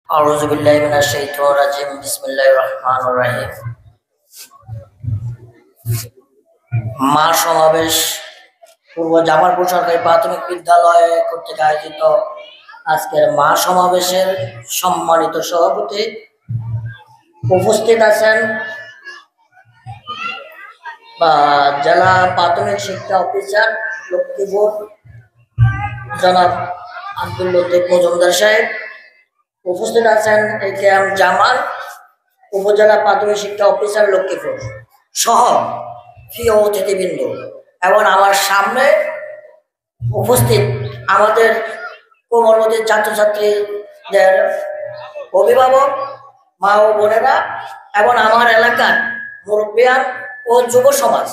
আউযু বিল্লাহি মিনাশ শাইতানির রাজিম। বিসমিল্লাহির রহমানির রহিম। মা সমাবেশ পূর্ব জামালপুর সরকারি প্রাথমিক বিদ্যালয় কর্তৃক আয়োজিত আজকের মা সমাবেশের সম্মানিত সভাপতি উপস্থিত আছেন জেলা প্রাথমিক শিক্ষা অফিসার লক্ষ্মীপুর জনাব আব্দুল লতিফ মজুমদার সাহেব, উপস্থিত আছেন একেএম জামাল উপজেলা প্রাথমিক শিক্ষা অফিসার লক্ষ্মীপুর সহ প্রিয় অতিথিবৃন্দ, এবং আমার সামনে উপস্থিত আমাদের কোমলমতি ছাত্রছাত্রীদের অভিভাবক, মা ও বোনেরা এবং আমার এলাকার মুরব্বিয়ান ও যুব সমাজ,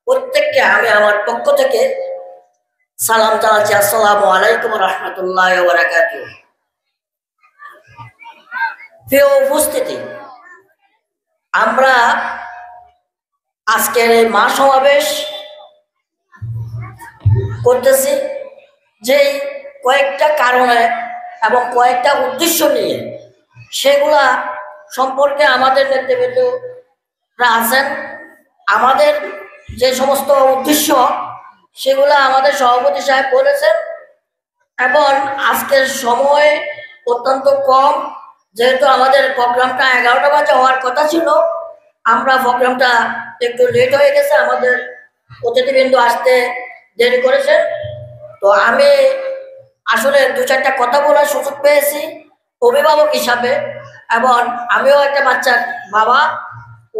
প্রত্যেককে আমি আমার পক্ষ থেকে সালাম জানাচ্ছি। আসসালামু আলাইকুম রহমতুল্লাহ ওয়া বারাকাতুহু। প্রিয় উপস্থিতি, আমরা আজকের এই মা সমাবেশ করতেছি যে কয়েকটা কারণে এবং কয়েকটা উদ্দেশ্য নিয়ে, সেগুলা সম্পর্কে আমাদের নেতৃবৃন্দরা আছেন। আমাদের যে সমস্ত উদ্দেশ্য সেগুলা আমাদের সভাপতি সাহেব বলেছেন, এবং আজকের সময় অত্যন্ত কম, যেহেতু আমাদের প্রোগ্রামটা 11টা বাজে হওয়ার কথা ছিল, আমরা প্রোগ্রামটা একটু লেট হয়ে গেছে, আমাদের অতিথিবৃন্দ আসতে দেরি করেছে। তো আমি আসলে দু চারটা কথা বলার সুযোগ পেয়েছি অভিভাবক হিসাবে, এবং আমিও একটা বাচ্চার বাবা,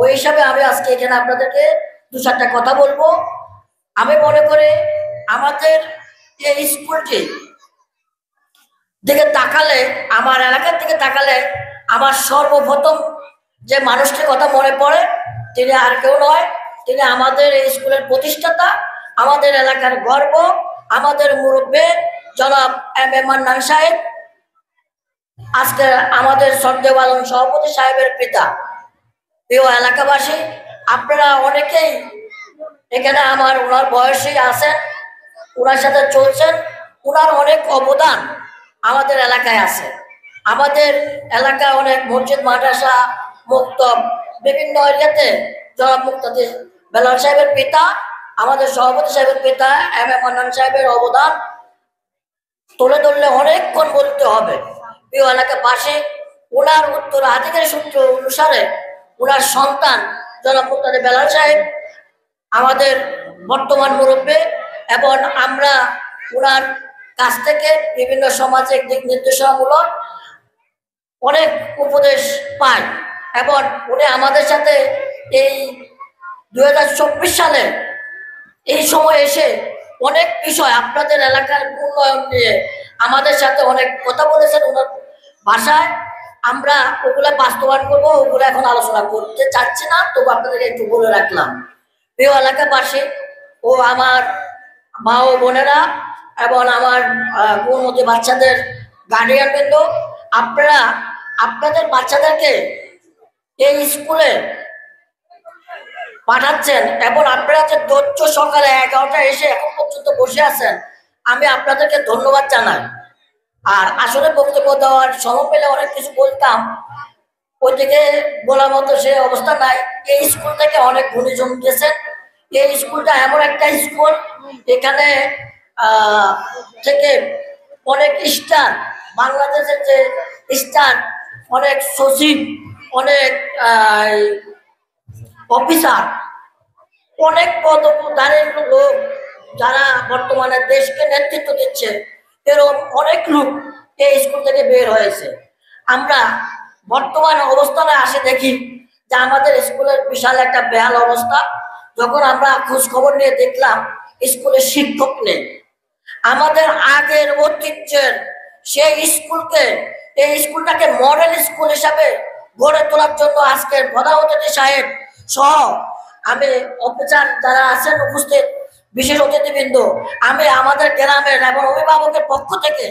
ওই হিসাবে আমি আজকে এখানে আপনাদেরকে দু চারটা কথা বলবো। আমি মনে করি আমাদের এই স্কুলটি দিকে তাকালে, আমার এলাকার দিকে তাকালে, আমার সর্বপ্রথম যে মানুষটির কথা মনে পড়ে তিনি আর কেউ নয়, তিনি আমাদের এই স্কুলের প্রতিষ্ঠাতা, আমাদের এলাকার গর্ব, আমাদের মুরব্বী জনাব এম মান্নান সাহেব, আজকে আমাদের শ্রদ্ধেয় পালন সভাপতি সাহেবের পিতা। প্রিয় এলাকাবাসী, আপনারা অনেকেই এখানে ওনার বয়সী আছেন, ওনার সাথে চলছেন, ওনার অনেক অবদান আমাদের এলাকায় আছে। আমাদের এলাকায় অনেক মসজিদ, মাদ্রাসা, মক্তব, বিভিন্ন এরিয়াতে জনাব মুক্তাদি বেলাল সাহেবের পিতা, আমাদের সভাপতি সাহেবের পিতা এম মান্নান সাহেবের অবদান তুলে ধরলে অনেকক্ষণ বলতে হবে। প্রিয় এলাকাবাসী, ওনার উত্তরাধিকারী সূত্র অনুসারে ওনার সন্তান জনাব মুক্তাদি বেলাল সাহেব আমাদের বর্তমান মুরব্বী, এবং আমরা ওনার কাছ থেকে বিভিন্ন সামাজিক দিক নির্দেশনামূলক অনেক উপদেশ পাই, এবং উনি আমাদের সাথে এই 2024 সালে এই সময় এসে অনেক বিষয় আপনাদের এলাকার উন্নয়ন নিয়ে আমাদের সাথে অনেক কথা বলেছেন ওনার ভাষায়। আমরা ওগুলা বাস্তবায়ন করবো, ওগুলো এখন আলোচনা করতে চাচ্ছি না, তবু আপনাদেরকে একটু বলে রাখলাম। প্রিয় এলাকাবাসী ও আমার মা ও বোনেরা এবং আমার কোমলমতি বাচ্চাদের গার্ডিয়ানবৃন্দ, আপনারা আপনাদের বাচ্চাদেরকে এই স্কুলে পাঠাচ্ছেন, এবং আপনারা যে ধৈর্য সকালে 11টা এসে এখন পর্যন্ত বসে আছেন, আমি আপনাদেরকে ধন্যবাদ জানাই। আর আসলে বক্তব্য দেওয়ার সময় পেলে অনেক কিছু বলতাম, ওইদিকে বলার মতো সে অবস্থা নাই। এই স্কুল থেকে অনেক গুণীজন গেছেন। এই স্কুলটা এমন একটা স্কুল, এখানে থেকে অনেক স্টার, বাংলাদেশের যে স্টার, অনেক সচিব, অনেক অফিসার, অনেক পদধারী লোক যারা বর্তমানে দেশকে নেতৃত্ব দিচ্ছে, এরকম অনেক লোক এই স্কুল থেকে বের হয়েছে। আমরা বর্তমান অবস্থানে আসে দেখি যে আমাদের স্কুলের বিশাল একটা বেহাল অবস্থা। যখন আমরা খোঁজ খবর নিয়ে দেখলাম স্কুলে শিক্ষক নেই, আমাদের আগের ঐতিহ্যের সেই স্কুলকে, এই স্কুলটাকে মডেল স্কুল হিসাবে গড়ে তোলার জন্য আজকের প্রধান অতিথি সাহেব সহ আমি অফিসার যারা আছেন উপস্থিত, বিশেষ অতিথিবৃন্দ, আমি আমাদের গ্রামের এবং অভিভাবকের পক্ষ থেকে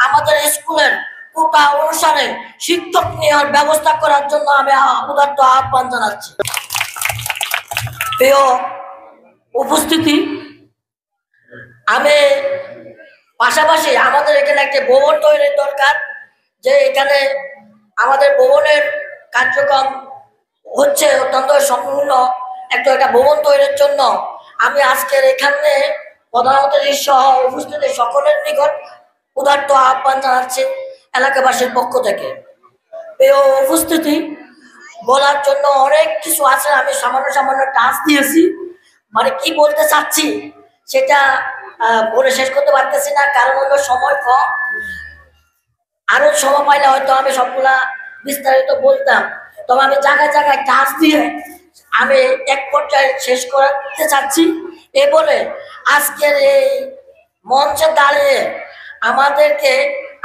আমাদের স্কুলের কোটা অনুসারে শিক্ষক নেওয়ার ব্যবস্থা করার জন্য আমি উদাত্ত আহ্বান জানাচ্ছি। প্রিয় উপস্থিতি, আমি পাশাপাশি আমাদের এখানে একটা ভবন তৈরির দরকার, যে এখানে আমাদের ভবনের কার্যক্রম হচ্ছে অত্যন্ত সম্পূর্ণ একটা ভবন তৈরির জন্য আমি আজকের এখানে প্রধানমন্ত্রী সহ উপস্থিতি সকলের নিকট উদার্ত আহ্বান জানাচ্ছি এলাকাবাসীর পক্ষ থেকে। এই উপস্থিতি বলার জন্য অনেক কিছু আছে, আমি সামান্য সামান্য টাচ দিয়েছি, মানে কি বলতে চাচ্ছি সেটা বলে শেষ করতে পারতেছি না, কারণ হলো সময় কম। আরো সময় পাইলে হয়তো আমি সবগুলা বিস্তারিত বলতাম, তবে আমি জায়গায় জায়গায় টাচ দিয়ে আমি এক পর্যায়ে শেষ করতে চাচ্ছি। এ বলে আজকের এই মঞ্চে দাঁড়িয়ে আমাদেরকে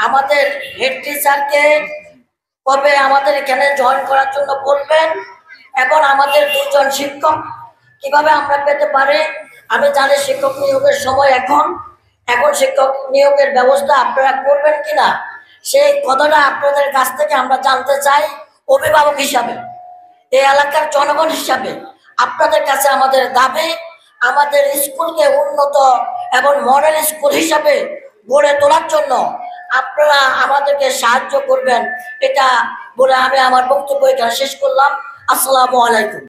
আমাদের হেড টিচারকে কবে আমাদের এখানে জয়েন করার জন্য বলবেন, এখন আমাদের দুজন শিক্ষক কিভাবে আমরা পেতে পারি। আমি জানি শিক্ষক নিয়োগের সময় এখন শিক্ষক নিয়োগের ব্যবস্থা আপনারা করবেন কিনা সেই কথাটা আপনাদের কাছ থেকে আমরা জানতে চাই। অভিভাবক হিসাবে, এই এলাকার জনগণ হিসাবে আপনাদের কাছে আমাদের দাবি, আমাদের স্কুলকে উন্নত এবং মডেল স্কুল হিসাবে গড়ে তোলার জন্য আপনারা আমাদেরকে সাহায্য করবেন, এটা বলে আমি আমার বক্তব্য এখানে শেষ করলাম। আসসালামু আলাইকুম।